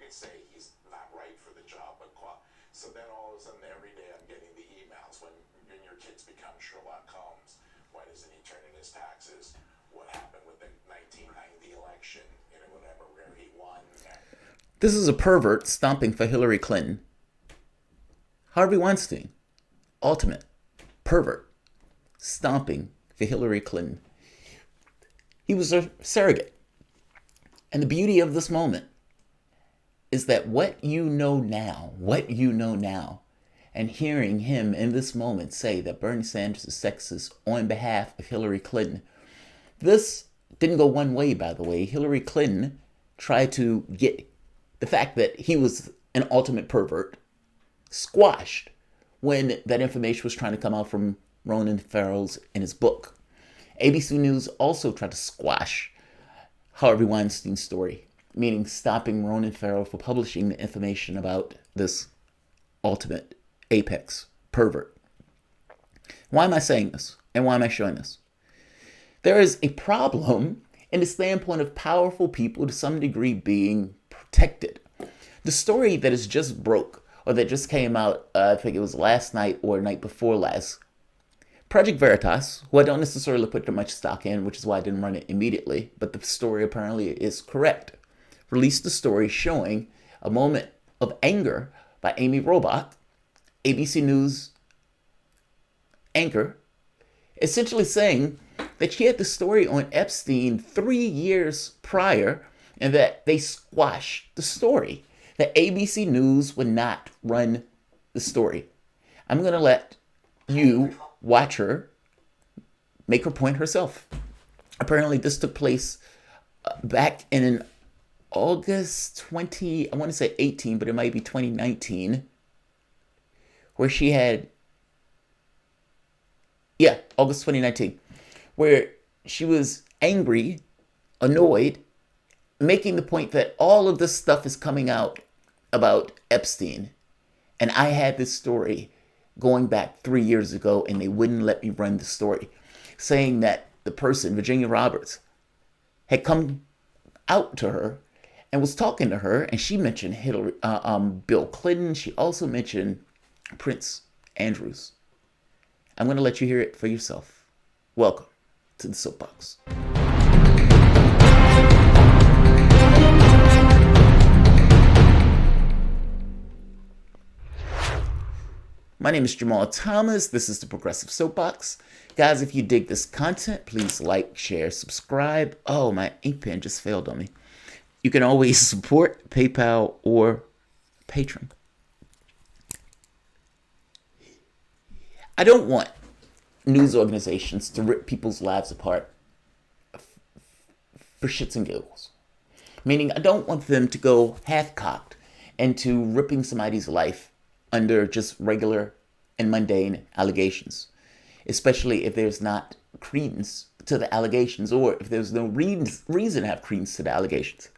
they say he's not right for the job. So then all of a sudden, every day I'm getting the emails when your kids become Sherlock Holmes. Why doesn't he turn in his taxes? What happened with the 1990 election? Whatever, where he won. This is a pervert stomping for Hillary Clinton. Harvey Weinstein, ultimate pervert, stomping for Hillary Clinton. He was a surrogate. And the beauty of this moment is that what you know now, and hearing him in this moment say that Bernie Sanders is sexist on behalf of Hillary Clinton, this didn't go one way, by the way. Hillary Clinton tried to get the fact that he was an ultimate pervert squashed when that information was trying to come out from Ronan Farrow's in his book. ABC News also tried to squash Harvey Weinstein's story, meaning stopping Ronan Farrow for publishing the information about this ultimate apex pervert. Why am I saying this? And why am I showing this? There is a problem in the standpoint of powerful people to some degree being protected. The story that is just broke, or that just came out, I think it was last night or night before last, Project Veritas, who I don't necessarily put too much stock in, which is why I didn't run it immediately, but the story apparently is correct, released a story showing a moment of anger by Amy Robach, ABC News anchor, essentially saying that she had the story on Epstein 3 years prior and that they squashed the story, that ABC News would not run the story. I'm going to let you watch her make her point herself. Apparently, this took place back in August 20, I want to say 18, but it might be 2019, where she had, August 2019, where she was angry, annoyed, making the point that all of this stuff is coming out about Epstein. And I had this story going back 3 years ago, and they wouldn't let me run the story, saying that the person, Virginia Roberts, had come out to her and was talking to her, and she mentioned Bill Clinton. She also mentioned Prince Andrews. I'm going to let you hear it for yourself. Welcome to the Soapbox. My name is Jamarl Thomas. This is the Progressive Soapbox. Guys, if you dig this content, please like, share, subscribe. Oh, my ink pen just failed on me. You can always support PayPal or Patreon. I don't want news organizations to rip people's lives apart for shits and giggles. Meaning, I don't want them to go half-cocked into ripping somebody's life under just regular and mundane allegations, especially if there's not credence to the allegations, or if there's no reason to have credence to the allegations.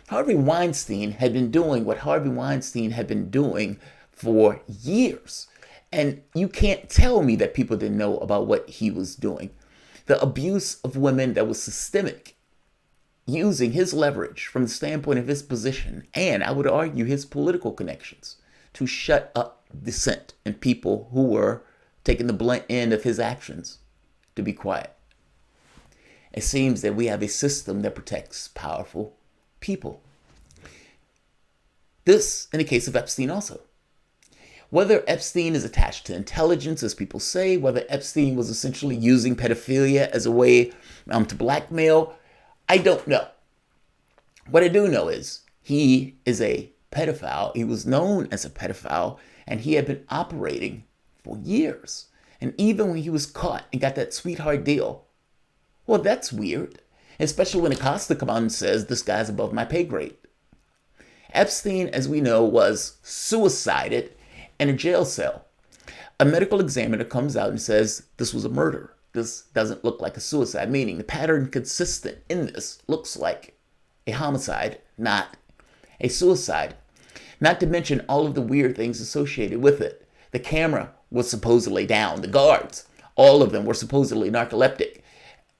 Harvey Weinstein had been doing what Harvey Weinstein had been doing for years. And you can't tell me that people didn't know about what he was doing. The abuse of women that was systemic, using his leverage from the standpoint of his position, and I would argue his political connections, to shut up dissent and people who were taking the blunt end of his actions to be quiet. It seems that we have a system that protects powerful people. This, in the case of Epstein also. Whether Epstein is attached to intelligence, as people say, whether Epstein was essentially using pedophilia as a way to blackmail, I don't know. What I do know is he is a pedophile. He was known as a pedophile, and he had been operating for years. And even when he was caught and got that sweetheart deal, well, that's weird. Especially when Acosta comes out and says, this guy's above my pay grade. Epstein, as we know, was suicided in a jail cell. A medical examiner comes out and says, this was a murder. This doesn't look like a suicide, meaning the pattern consistent in this looks like a homicide, not a suicide. Not to mention all of the weird things associated with it. The camera was supposedly down. The guards, all of them were supposedly narcoleptic.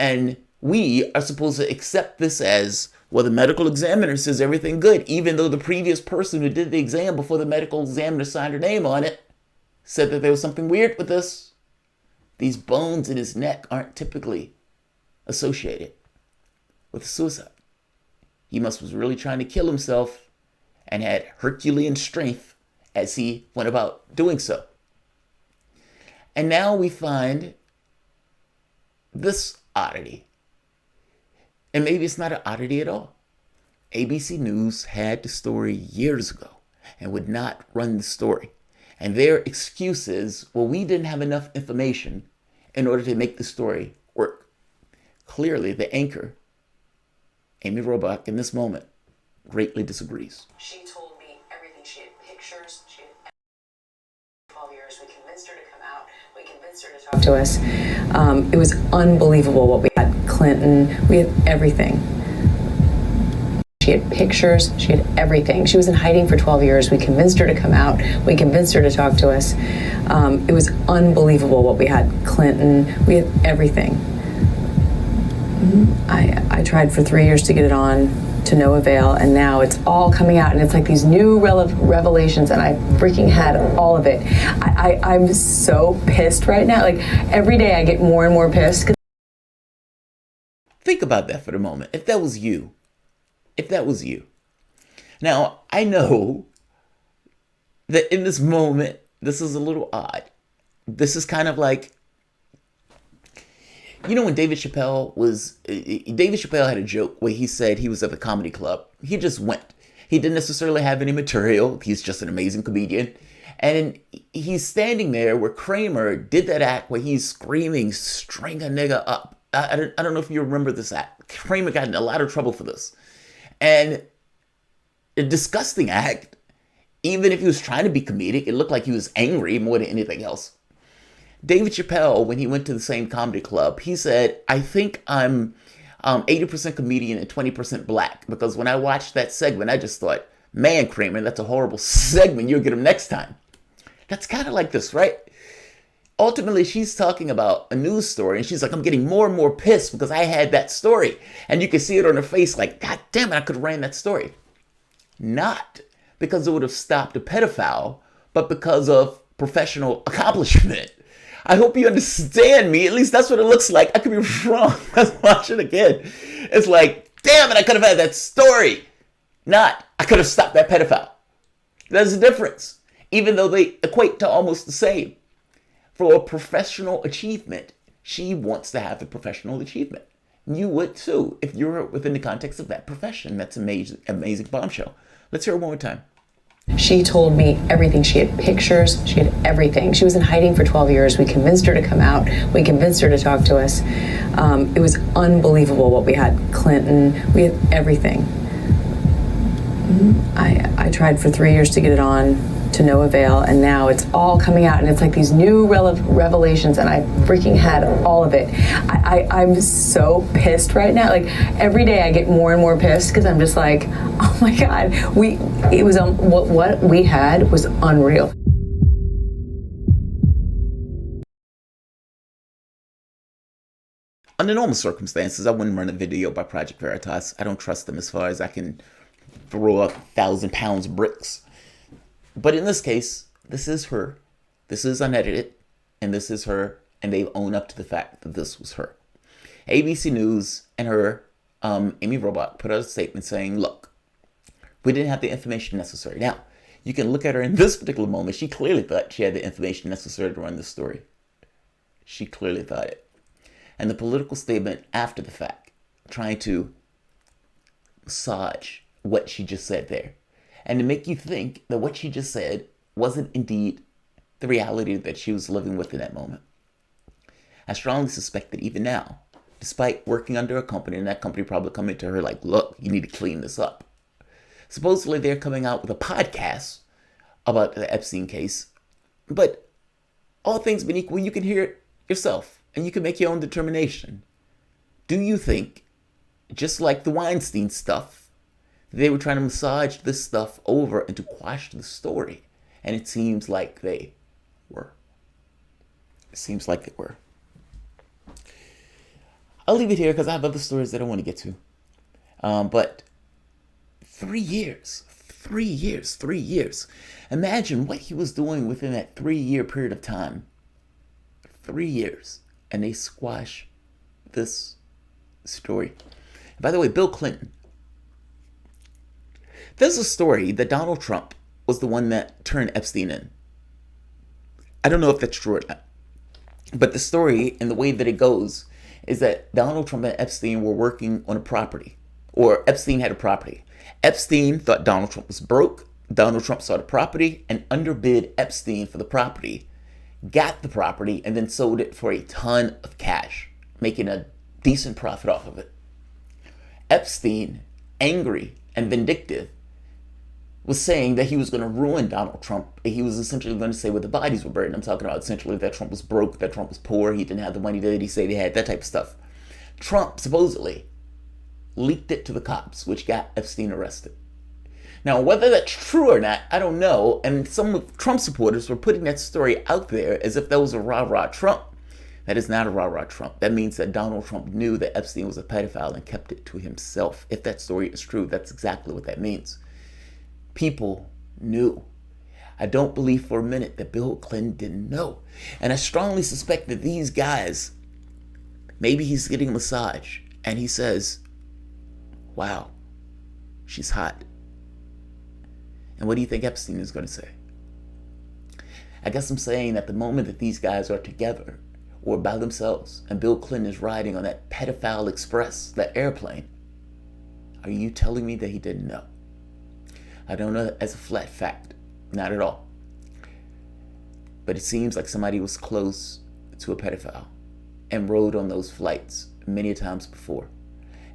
And we are supposed to accept this as Well, the medical examiner says everything good, even though the previous person who did the exam before the medical examiner signed her name on it said that there was something weird with this. These bones in his neck aren't typically associated with suicide. He was really trying to kill himself and had Herculean strength as he went about doing so. And now we find this oddity. And maybe it's not an oddity at all. ABC News had the story years ago and would not run the story. And their excuse is, well, we didn't have enough information in order to make the story work. Clearly, the anchor, Amy Robach, in this moment, greatly disagrees. She told me everything. She had pictures. She had 12 years. We convinced her to come out. We convinced her to talk to us. It was unbelievable what we had. Clinton. We had everything. She had pictures. She had everything. She was in hiding for 12 years. We convinced her to come out. We convinced her to talk to us. It was unbelievable what we had. Clinton. We had everything. I tried for 3 years to get it on, to no avail, and now it's all coming out, and it's like these new revelations, and I freaking had all of it. I'm so pissed right now. Like, every day I get more and more pissed. Think about that for a moment. If that was you. Now, I know that in this moment, this is a little odd. This is kind of like, you know, when David Chappelle had a joke where he said he was at the comedy club. He just went. He didn't necessarily have any material. He's just an amazing comedian. And he's standing there where Kramer did that act where he's screaming, "String a nigga up." I don't know if you remember this act. Kramer got in a lot of trouble for this. And a disgusting act. Even if he was trying to be comedic, it looked like he was angry more than anything else. David Chappelle, when he went to the same comedy club, he said, "I think I'm 80% comedian and 20% black." Because when I watched that segment, I just thought, man, Kramer, that's a horrible segment. You'll get him next time. That's kind of like this, right? Ultimately, she's talking about a news story, and she's like, I'm getting more and more pissed because I had that story. And you can see it on her face like, God damn it, I could have ran that story. Not because it would have stopped a pedophile, but because of professional accomplishment. I hope you understand me. At least that's what it looks like. I could be wrong. Let's watch it again. It's like, damn it, I could have had that story. Not, I could have stopped that pedophile. There's a difference, even though they equate to almost the same. For a professional achievement, she wants to have the professional achievement. You would too, if you're within the context of that profession. That's amazing, amazing bombshell. Let's hear it one more time. She told me everything. She had pictures. She had everything. She was in hiding for 12 years. We convinced her to come out. We convinced her to talk to us. It was unbelievable what we had. Clinton. We had everything. I tried for 3 years to get it on, to no avail, and now it's all coming out, and it's like these new revelations, and I freaking had all of it. I'm so pissed right now. Like, every day I get more and more pissed because I'm just like, oh my God, what we had was unreal. Under normal circumstances, I wouldn't run a video by Project Veritas. I don't trust them as far as I can throw up 1,000-pound bricks. But in this case, this is her. This is unedited, and this is her, and they own up to the fact that this was her. ABC News and her, Amy Robach, put out a statement saying, look, we didn't have the information necessary. Now, you can look at her in this particular moment. She clearly thought she had the information necessary to run this story. She clearly thought it. And the political statement after the fact, trying to massage what she just said there, and to make you think that what she just said wasn't indeed the reality that she was living with in that moment. I strongly suspect that even now, despite working under a company, and that company probably coming to her like, look, you need to clean this up. Supposedly they're coming out with a podcast about the Epstein case, but all things being equal, you can hear it yourself, and you can make your own determination. Do you think, just like the Weinstein stuff, they were trying to massage this stuff over and to quash the story? And it seems like they were. It seems like they were. I'll leave it here because I have other stories that I want to get to. But 3 years, 3 years, 3 years. Imagine what he was doing within that 3 year period of time. 3 years. And they squash this story. By the way, Bill Clinton. There's a story that Donald Trump was the one that turned Epstein in. I don't know if that's true or not. But the story and the way that it goes is that Donald Trump and Epstein were working on a property. Or Epstein had a property. Epstein thought Donald Trump was broke. Donald Trump saw the property and underbid Epstein for the property. Got the property and then sold it for a ton of cash, making a decent profit off of it. Epstein, angry and vindictive, was saying that he was going to ruin Donald Trump. He was essentially going to say where the bodies were buried. I'm talking about essentially that Trump was broke, that Trump was poor, he didn't have the money that he said he had, that type of stuff. Trump supposedly leaked it to the cops, which got Epstein arrested. Now, whether that's true or not, I don't know. And some of Trump supporters were putting that story out there as if that was a rah-rah Trump. That is not a rah-rah Trump. That means that Donald Trump knew that Epstein was a pedophile and kept it to himself. If that story is true, that's exactly what that means. People knew. I don't believe for a minute that Bill Clinton didn't know. And I strongly suspect that these guys, maybe he's getting a massage and he says, wow, she's hot. And what do you think Epstein is going to say? I guess I'm saying that the moment that these guys are together or by themselves and Bill Clinton is riding on that pedophile express, that airplane, are you telling me that he didn't know? I don't know as a flat fact. Not at all. But it seems like somebody was close to a pedophile and rode on those flights many times before.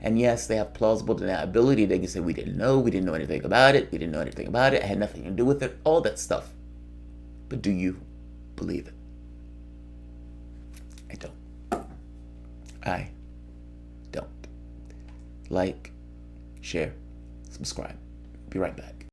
And yes, they have plausible deniability. They can say, we didn't know anything about it, it had nothing to do with it, all that stuff. But do you believe it? I don't. I don't. Like, share, subscribe. Be right back.